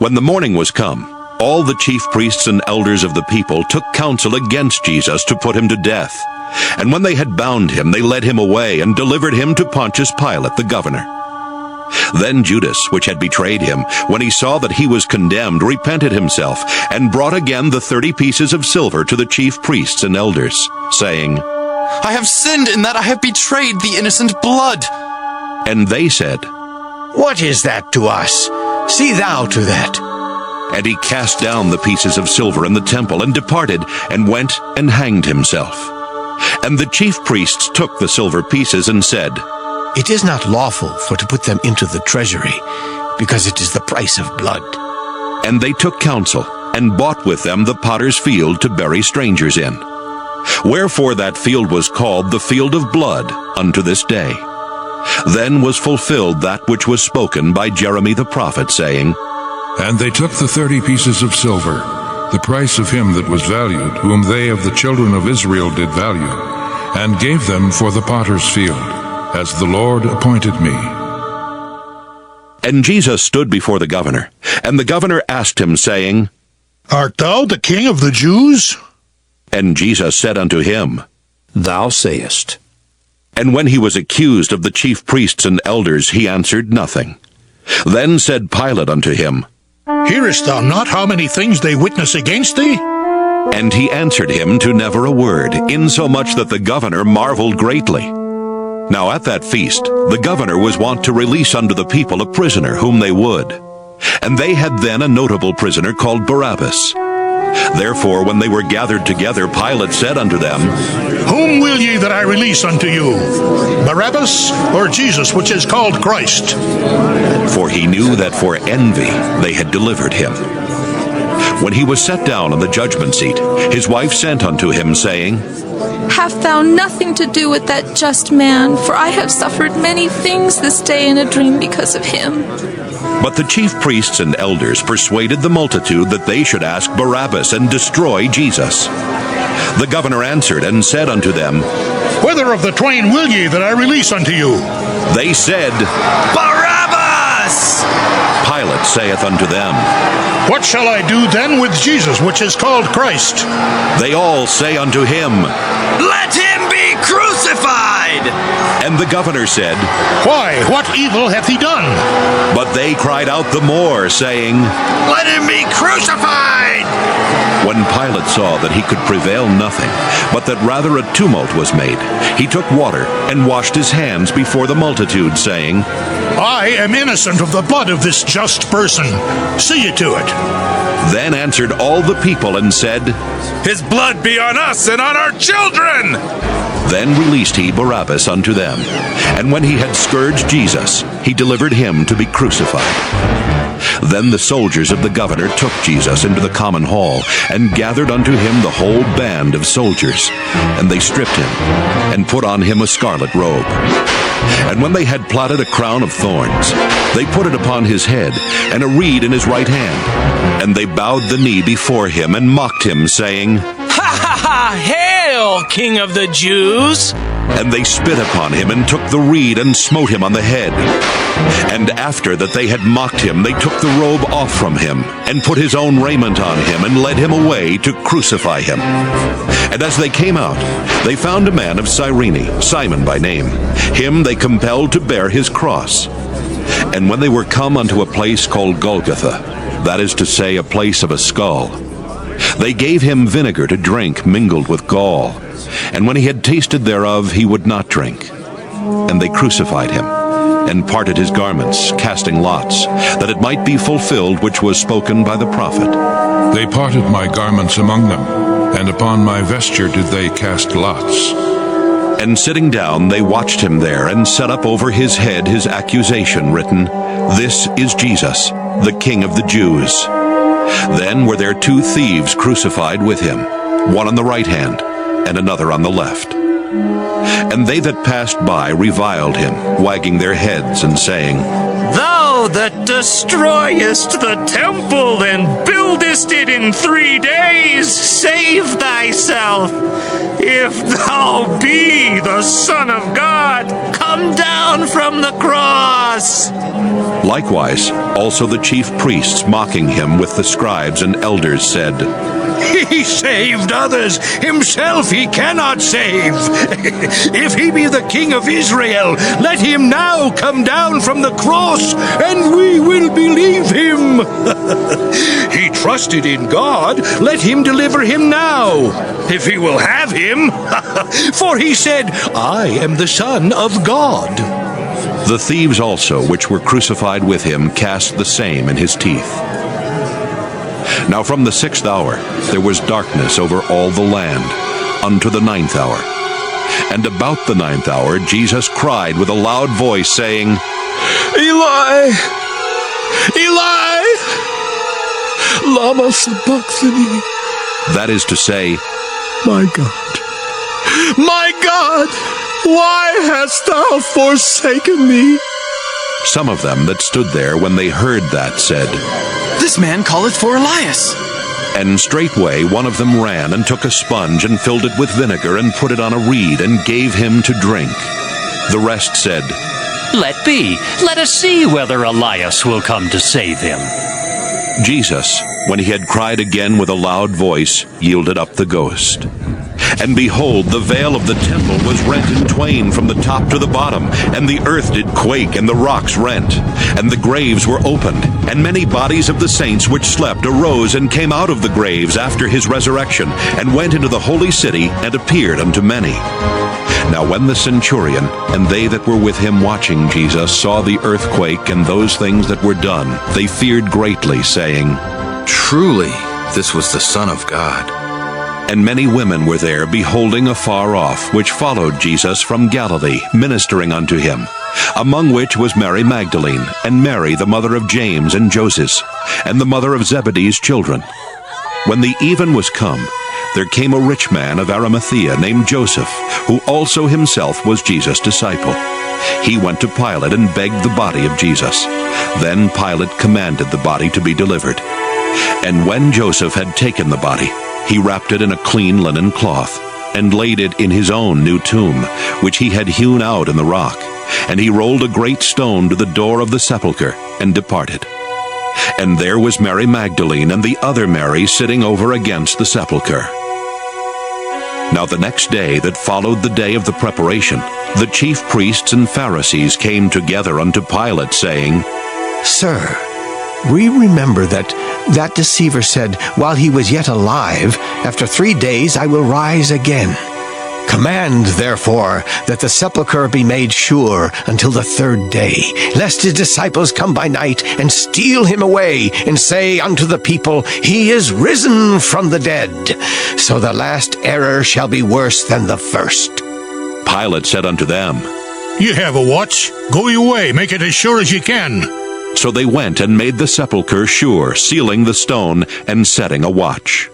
When the morning was come, all the chief priests and elders of the people took counsel against Jesus to put him to death. And when they had bound him, they led him away and delivered him to Pontius Pilate the governor. Then Judas, which had betrayed him, when he saw that he was condemned, repented himself, and brought again the 30 pieces of silver to the chief priests and elders, saying, I have sinned in that I have betrayed the innocent blood. And they said, What is that to us? See thou to that. And he cast down the pieces of silver in the temple, and departed, and went and hanged himself. And the chief priests took the silver pieces, and said, It is not lawful for to put them into the treasury, because it is the price of blood. And they took counsel, and bought with them the potter's field to bury strangers in. Wherefore that field was called the field of blood unto this day. Then was fulfilled that which was spoken by Jeremy the prophet, saying, And they took the 30 pieces of silver, the price of him that was valued, whom they of the children of Israel did value, and gave them for the potter's field, as the Lord appointed me. And Jesus stood before the governor, and the governor asked him, saying, Art thou the king of the Jews? And Jesus said unto him, Thou sayest. And when he was accused of the chief priests and elders, he answered nothing. Then said Pilate unto him, Hearest thou not how many things they witness against thee? And he answered him to never a word, insomuch that the governor marveled greatly. Now at that feast the governor was wont to release unto the people a prisoner whom they would. And they had then a notable prisoner called Barabbas. Therefore when they were gathered together, Pilate said unto them, Whom will ye that I release unto you, Barabbas, or Jesus, which is called Christ? For he knew that for envy they had delivered him. When he was set down on the judgment seat, his wife sent unto him, saying, Have thou nothing to do with that just man, for I have suffered many things this day in a dream because of him. But the chief priests and elders persuaded the multitude that they should ask Barabbas and destroy Jesus. The governor answered and said unto them, Whether of the twain will ye that I release unto you? They said, Barabbas! Pilate saith unto them, What shall I do then with Jesus, which is called Christ? They all say unto him, Let him be crucified! And the governor said, Why, what evil hath he done? But they cried out the more, saying, Let him be crucified! When Pilate saw that he could prevail nothing, but that rather a tumult was made, he took water and washed his hands before the multitude, saying, I am innocent of the blood of this just person. See ye to it. Then answered all the people and said, His blood be on us and on our children! Then released he Barabbas unto them. And when he had scourged Jesus, he delivered him to be crucified. Then the soldiers of the governor took Jesus into the common hall, and gathered unto him the whole band of soldiers. And they stripped him, and put on him a scarlet robe. And when they had plaited a crown of thorns, they put it upon his head, and a reed in his right hand. And they bowed the knee before him, and mocked him, saying, Ha ha ha! Hail, King of the Jews! And they spit upon him, and took the reed, and smote him on the head. And after that they had mocked him, they took the robe off from him, and put his own raiment on him, and led him away to crucify him. And as they came out, they found a man of Cyrene, Simon by name. Him they compelled to bear his cross. And when they were come unto a place called Golgotha, that is to say, a place of a skull, they gave him vinegar to drink mingled with gall. And when he had tasted thereof, he would not drink. And they crucified him, and parted his garments, casting lots, that it might be fulfilled which was spoken by the prophet. They parted my garments among them, and upon my vesture did they cast lots. And sitting down, they watched him there, and set up over his head his accusation, written, This is Jesus, the King of the Jews. Then were there 2 thieves crucified with him, one on the right hand, and another on the left. And they that passed by reviled him, wagging their heads, and saying, Thou thou that destroyest the temple and buildest it in 3 days, save thyself. If thou be the Son of God, come down from the cross. Likewise, also the chief priests, mocking him with the scribes and elders, said, He saved others. Himself he cannot save. If he be the King of Israel, let him now come down from the cross, and we will believe him. He trusted in God. Let him deliver him now, if he will have him. For he said, I am the Son of God. The thieves also, which were crucified with him, cast the same in his teeth. Now from the 6th hour there was darkness over all the land, unto the 9th hour. And about the 9th hour Jesus cried with a loud voice, saying, Eli, Eli, lama sabachthani. That is to say, My God, why hast thou forsaken me? Some of them that stood there when they heard that said, This man calleth for Elias. And straightway one of them ran and took a sponge and filled it with vinegar and put it on a reed and gave him to drink. The rest said, Let be. Let us see whether Elias will come to save him. Jesus, when he had cried again with a loud voice, yielded up the ghost. And behold, the veil of the temple was rent in twain from the top to the bottom, and the earth did quake, and the rocks rent, and the graves were opened, and many bodies of the saints which slept arose and came out of the graves after his resurrection, and went into the holy city, and appeared unto many. Now when the centurion and they that were with him watching Jesus saw the earthquake and those things that were done, they feared greatly, saying, Truly, this was the Son of God. And many women were there, beholding afar off, which followed Jesus from Galilee, ministering unto him, among which was Mary Magdalene, and Mary the mother of James and Joses, and the mother of Zebedee's children. When the even was come, there came a rich man of Arimathea named Joseph, who also himself was Jesus' disciple. He went to Pilate and begged the body of Jesus. Then Pilate commanded the body to be delivered. And when Joseph had taken the body, he wrapped it in a clean linen cloth, and laid it in his own new tomb, which he had hewn out in the rock. And he rolled a great stone to the door of the sepulchre, and departed. And there was Mary Magdalene and the other Mary sitting over against the sepulchre. Now the next day that followed the day of the preparation, the chief priests and Pharisees came together unto Pilate, saying, Sir, we remember that deceiver said, while he was yet alive, after 3 days I will rise again. Command, therefore, that the sepulchre be made sure until the 3rd day, lest his disciples come by night and steal him away, and say unto the people, He is risen from the dead. So the last error shall be worse than the first. Pilate said unto them, You have a watch. Go your way. Make it as sure as you can. So they went and made the sepulchre sure, sealing the stone and setting a watch.